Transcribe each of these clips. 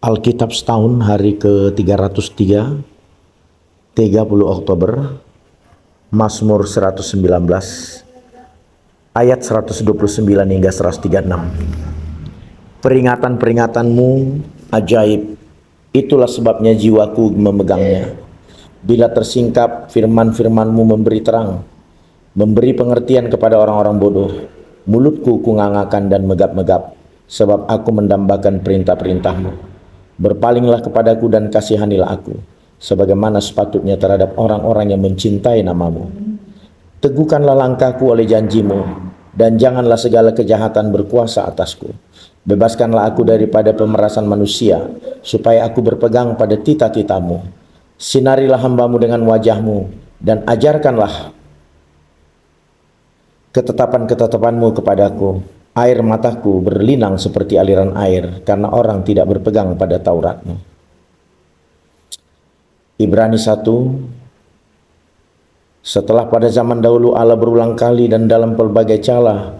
Alkitab setahun hari ke-303, 30 Oktober, Mazmur 119, ayat 129 hingga 136. Peringatan-peringatanmu ajaib, itulah sebabnya jiwaku memegangnya. Bila tersingkap, firman-firmanmu memberi terang, memberi pengertian kepada orang-orang bodoh. Mulutku kungangakan dan megap-megap, sebab aku mendambakan perintah-perintahmu. Berpalinglah kepadaku dan kasihanilah aku, sebagaimana sepatutnya terhadap orang-orang yang mencintai namamu. Teguhkanlah langkahku oleh janjimu, dan janganlah segala kejahatan berkuasa atasku. Bebaskanlah aku daripada pemerasan manusia, supaya aku berpegang pada tita-titamu. Sinarilah hambamu dengan wajahmu, dan ajarkanlah ketetapan-ketetapanmu kepadaku. Air mataku berlinang seperti aliran air, karena orang tidak berpegang pada Tauratmu. Ibrani 1. Setelah pada zaman dahulu Allah berulang kali dan dalam pelbagai cara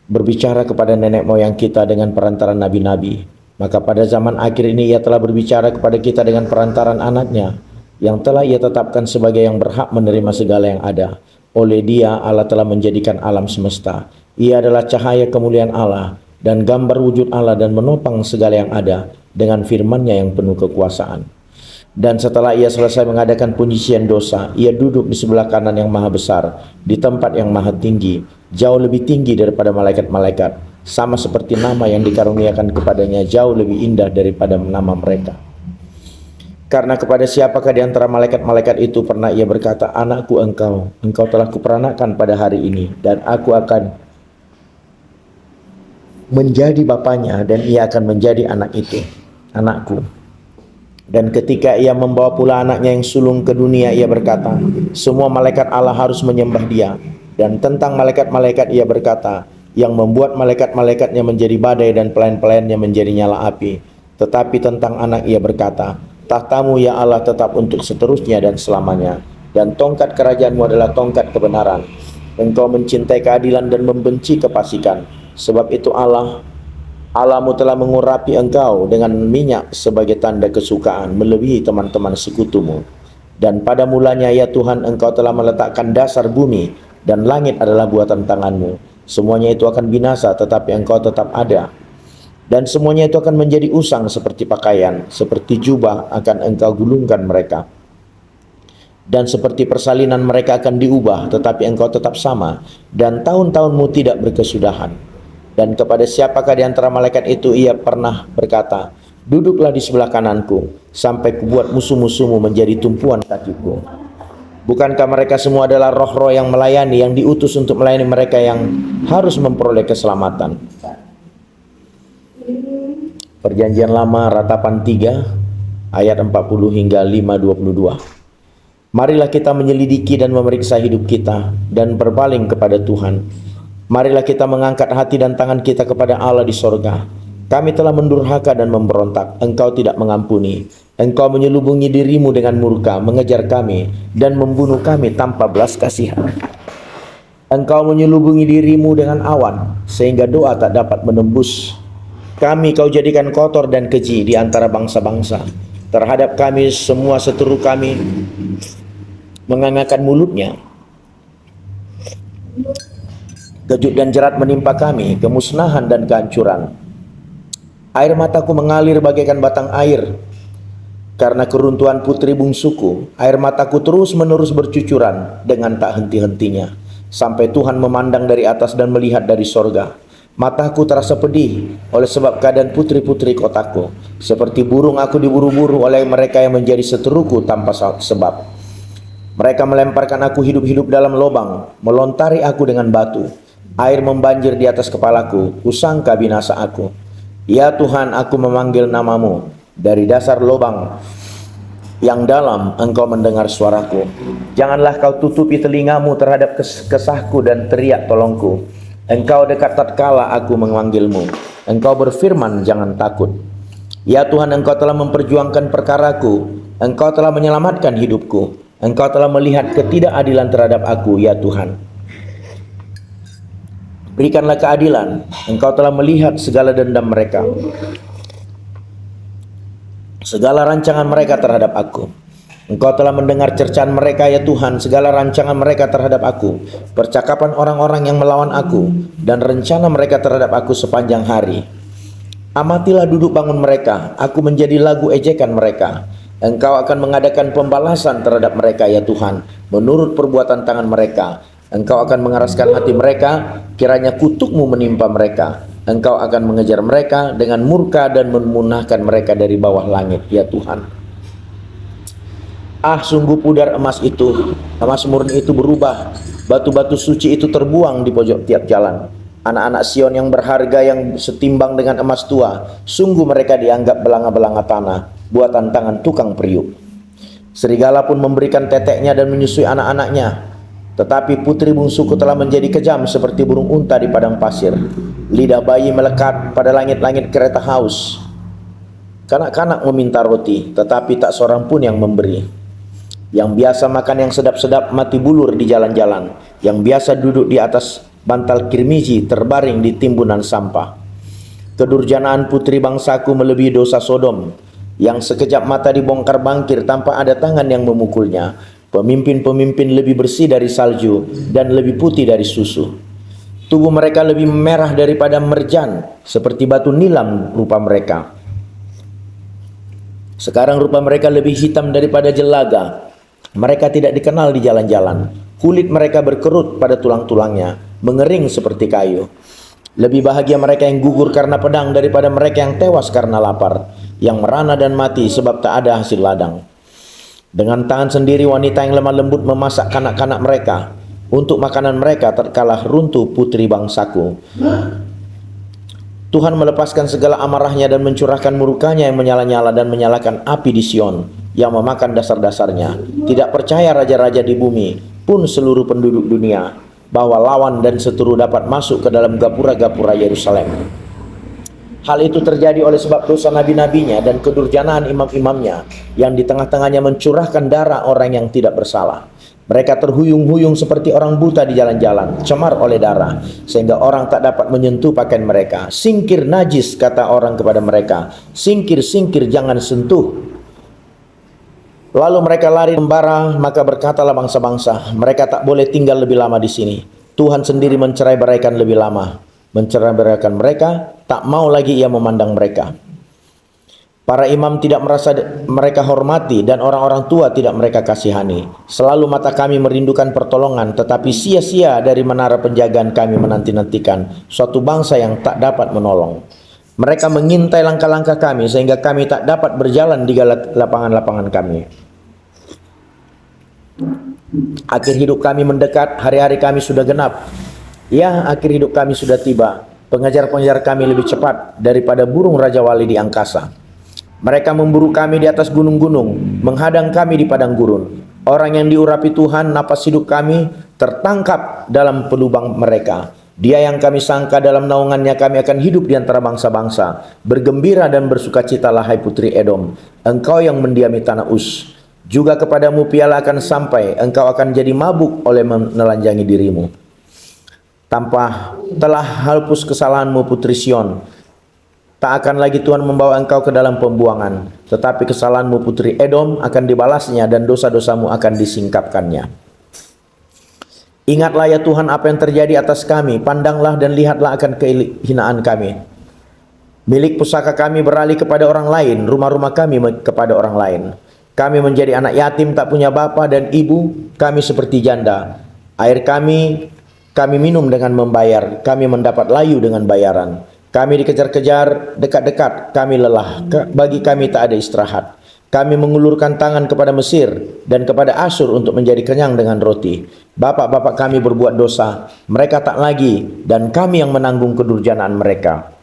berbicara kepada nenek moyang kita dengan perantaran nabi-nabi, maka pada zaman akhir ini Ia telah berbicara kepada kita dengan perantaran anaknya, yang telah Ia tetapkan sebagai yang berhak menerima segala yang ada. Oleh Dia Allah telah menjadikan alam semesta. Ia adalah cahaya kemuliaan Allah dan gambar wujud Allah, dan menopang segala yang ada dengan firman-Nya yang penuh kekuasaan. Dan setelah Ia selesai mengadakan penyucian dosa, Ia duduk di sebelah kanan yang maha besar, di tempat yang maha tinggi, jauh lebih tinggi daripada malaikat-malaikat, sama seperti nama yang dikaruniakan kepadanya jauh lebih indah daripada nama mereka. Karena kepada siapakah di antara malaikat-malaikat itu pernah Ia berkata, "Anakku engkau telah kuperanakkan pada hari ini, dan aku akan menjadi bapaknya, dan ia akan menjadi anak itu, anakku." Dan ketika Ia membawa pula anaknya yang sulung ke dunia, Ia berkata, "Semua malaikat Allah harus menyembah Dia." Dan tentang malaikat-malaikat Ia berkata, "Yang membuat malaikat-malaikatnya menjadi badai dan pelayan-pelayannya menjadi nyala api." Tetapi tentang anak Ia berkata, "Tahtamu ya Allah tetap untuk seterusnya dan selamanya, dan tongkat kerajaanmu adalah tongkat kebenaran. Engkau mencintai keadilan dan membenci kefasikan. Sebab itu Allahmu telah mengurapi engkau dengan minyak sebagai tanda kesukaan, melebihi teman-teman sekutumu. Dan pada mulanya ya Tuhan, engkau telah meletakkan dasar bumi, dan langit adalah buatan tanganmu. Semuanya itu akan binasa, tetapi engkau tetap ada. Dan semuanya itu akan menjadi usang seperti pakaian, seperti jubah akan engkau gulungkan mereka. Dan seperti persalinan mereka akan diubah, tetapi engkau tetap sama, dan tahun-tahunmu tidak berkesudahan. Dan kepada siapakah di antara malaikat itu Ia pernah berkata, 'Duduklah di sebelah kananku, sampai kubuat musuh-musuhmu menjadi tumpuan kakiku.' Bukankah mereka semua adalah roh-roh yang melayani, yang diutus untuk melayani mereka yang harus memperoleh keselamatan?" Perjanjian Lama Ratapan 3 ayat 40 hingga 5:22. Marilah kita menyelidiki dan memeriksa hidup kita, dan berpaling kepada Tuhan. Marilah kita mengangkat hati dan tangan kita kepada Allah di sorga. Kami telah mendurhaka dan memberontak, Engkau tidak mengampuni. Engkau menyelubungi dirimu dengan murka, mengejar kami, dan membunuh kami tanpa belas kasihan. Engkau menyelubungi dirimu dengan awan, sehingga doa tak dapat menembus. Kami Kau jadikan kotor dan keji di antara bangsa-bangsa. Terhadap kami semua seteru kami mengangakkan mulutnya. Kejut dan jerat menimpa kami, kemusnahan dan kehancuran. Air mataku mengalir bagaikan batang air karena keruntuhan putri bungsuku. Air mataku terus-menerus bercucuran dengan tak henti-hentinya, sampai Tuhan memandang dari atas dan melihat dari sorga. Mataku terasa pedih oleh sebab keadaan putri-putri kotaku. Seperti burung aku diburu-buru oleh mereka yang menjadi seteruku tanpa sebab. Mereka melemparkan aku hidup-hidup dalam lubang, melontari aku dengan batu. Air membanjir di atas kepalaku, kusangka binasa aku. Ya Tuhan, aku memanggil namamu. Dari dasar lubang yang dalam Engkau mendengar suaraku. Janganlah Kau tutupi telingamu terhadap kesahku dan teriak tolongku. Engkau dekat tatkala aku memanggilmu. Engkau berfirman, jangan takut. Ya Tuhan, Engkau telah memperjuangkan perkaraku. Engkau telah menyelamatkan hidupku. Engkau telah melihat ketidakadilan terhadap aku, ya Tuhan. Berikanlah keadilan, Engkau telah melihat segala dendam mereka. segala rancangan mereka terhadap aku. Engkau telah mendengar cercaan mereka ya Tuhan, segala rancangan mereka terhadap aku, percakapan orang-orang yang melawan aku, dan rencana mereka terhadap aku sepanjang hari. Amatilah duduk bangun mereka, aku menjadi lagu ejekan mereka. Engkau akan mengadakan pembalasan terhadap mereka ya Tuhan, menurut perbuatan tangan mereka. Engkau akan mengeraskan hati mereka, kiranya kutuk-Mu menimpa mereka. Engkau akan mengejar mereka dengan murka dan memunahkan mereka dari bawah langit ya Tuhan. Ah, sungguh pudar emas itu, emas murni itu berubah, batu-batu suci itu terbuang di pojok tiap jalan. Anak-anak Sion yang berharga yang setimbang dengan emas tua, sungguh mereka dianggap belanga-belanga tanah, buatan tangan tukang periuk. Serigala pun memberikan teteknya dan menyusui anak-anaknya. Tetapi putri bungsuku telah menjadi kejam seperti burung unta di padang pasir. Lidah bayi melekat pada langit-langit kereta haus. Kanak-kanak meminta roti, tetapi tak seorang pun yang memberi. Yang biasa makan yang sedap-sedap mati bulur di jalan-jalan. Yang biasa duduk di atas bantal kirmiji terbaring di timbunan sampah. Kedurjanaan putri bangsaku melebihi dosa Sodom, yang sekejap mata dibongkar bangkir tanpa ada tangan yang memukulnya. Pemimpin-pemimpin lebih bersih dari salju dan lebih putih dari susu. Tubuh mereka lebih merah daripada merjan, seperti batu nilam rupa mereka. Sekarang rupa mereka lebih hitam daripada jelaga. Mereka tidak dikenal di jalan-jalan. Kulit mereka berkerut pada tulang-tulangnya, mengering seperti kayu. Lebih bahagia mereka yang gugur karena pedang daripada mereka yang tewas karena lapar, yang merana dan mati sebab tak ada hasil ladang. Dengan tangan sendiri wanita yang lemah lembut memasak kanak-kanak mereka. Untuk makanan mereka terkalah runtuh putri bangsaku. Tuhan melepaskan segala amarahnya dan mencurahkan murkanya yang menyala-nyala dan menyalakan api di Sion, yang memakan dasar-dasarnya. Tidak percaya raja-raja di bumi, pun seluruh penduduk dunia, bahwa lawan dan seteru dapat masuk ke dalam gapura-gapura Yerusalem. Hal itu terjadi oleh sebab dosa nabi-nabinya dan kedurjanaan imam-imamnya, yang di tengah-tengahnya mencurahkan darah orang yang tidak bersalah. Mereka terhuyung-huyung seperti orang buta di jalan-jalan, cemar oleh darah, sehingga orang tak dapat menyentuh pakaian mereka. Singkir najis, kata orang kepada mereka. Singkir, singkir, jangan sentuh. Lalu mereka lari membara, maka berkatalah bangsa-bangsa, mereka tak boleh tinggal lebih lama di sini. Tuhan sendiri mencerai-beraikan lebih lama. Mencerai-beraikan mereka, tak mau lagi ia memandang mereka. Para imam tidak merasa mereka hormati dan orang-orang tua tidak mereka kasihani. Selalu mata kami merindukan pertolongan, tetapi sia-sia dari menara penjagaan kami menanti-nantikan suatu bangsa yang tak dapat menolong. Mereka mengintai langkah-langkah kami sehingga kami tak dapat berjalan di lapangan-lapangan kami. Akhir hidup kami mendekat, hari-hari kami sudah genap. Ya, akhir hidup kami sudah tiba. Pengejar-pengejar kami lebih cepat daripada burung Raja Wali di angkasa. Mereka memburu kami di atas gunung-gunung, menghadang kami di padang gurun. Orang yang diurapi Tuhan, napas hidup kami tertangkap dalam pelubang mereka. Dia yang kami sangka dalam naungannya kami akan hidup di antara bangsa-bangsa. Bergembira dan bersukacitalah hai putri Edom, engkau yang mendiami tanah Uz. Juga kepadamu piala akan sampai, engkau akan jadi mabuk oleh menelanjangi dirimu. Tanpa telah hapus kesalahanmu putri Sion, tak akan lagi Tuhan membawa engkau ke dalam pembuangan, tetapi kesalahanmu putri Edom akan dibalasnya dan dosa-dosamu akan disingkapkannya. Ingatlah ya Tuhan apa yang terjadi atas kami, pandanglah dan lihatlah akan kehinaan kami. Milik pusaka kami beralih kepada orang lain, rumah-rumah kami kepada orang lain. Kami menjadi anak yatim tak punya bapa dan ibu, kami seperti janda. Air kami minum dengan membayar, kami mendapat layu dengan bayaran. Kami dikejar-kejar, dekat-dekat, kami lelah, bagi kami tak ada istirahat. Kami mengulurkan tangan kepada Mesir dan kepada Asyur untuk menjadi kenyang dengan roti. Bapak-bapak kami berbuat dosa, mereka tak lagi, dan kami yang menanggung kedurjanaan mereka.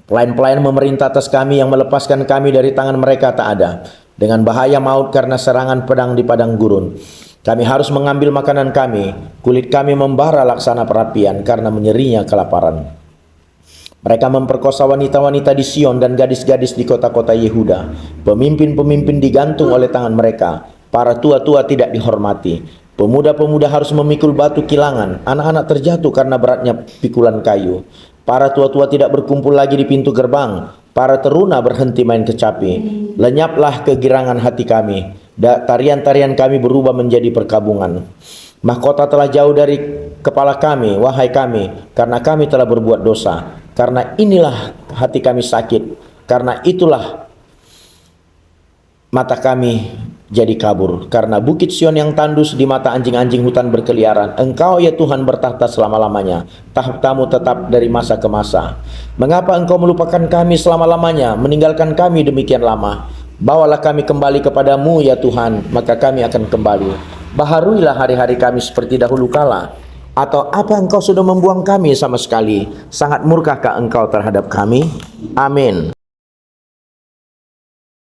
Pelayan-pelayan memerintah atas kami yang melepaskan kami dari tangan mereka tak ada. Dengan bahaya maut karena serangan pedang di padang gurun. Kami harus mengambil makanan kami, kulit kami membara laksana perapian karena menyerinya kelaparan. Mereka memperkosa wanita-wanita di Sion dan gadis-gadis di kota-kota Yehuda. Pemimpin-pemimpin digantung oleh tangan mereka, para tua-tua tidak dihormati. Pemuda-pemuda harus memikul batu kilangan, anak-anak terjatuh karena beratnya pikulan kayu. Para tua-tua tidak berkumpul lagi di pintu gerbang, Para teruna berhenti main kecapi. Lenyaplah kegirangan hati kami. Tarian-tarian kami berubah menjadi perkabungan. Mahkota telah jauh dari kepala kami, wahai kami, karena kami telah berbuat dosa. Karena inilah hati kami sakit. Karena itulah mata kami jadi kabur. Karena bukit Sion yang tandus di mata anjing-anjing hutan berkeliaran. Engkau ya Tuhan bertahta selama-lamanya. Tahtamu tetap dari masa ke masa. Mengapa engkau melupakan kami selama-lamanya, meninggalkan kami demikian lama? Bawalah kami kembali kepadamu ya Tuhan, maka kami akan kembali. Baharuilah hari-hari kami seperti dahulu kala. Atau apa engkau sudah membuang kami sama sekali? Sangat murkahkah engkau terhadap kami? Amin.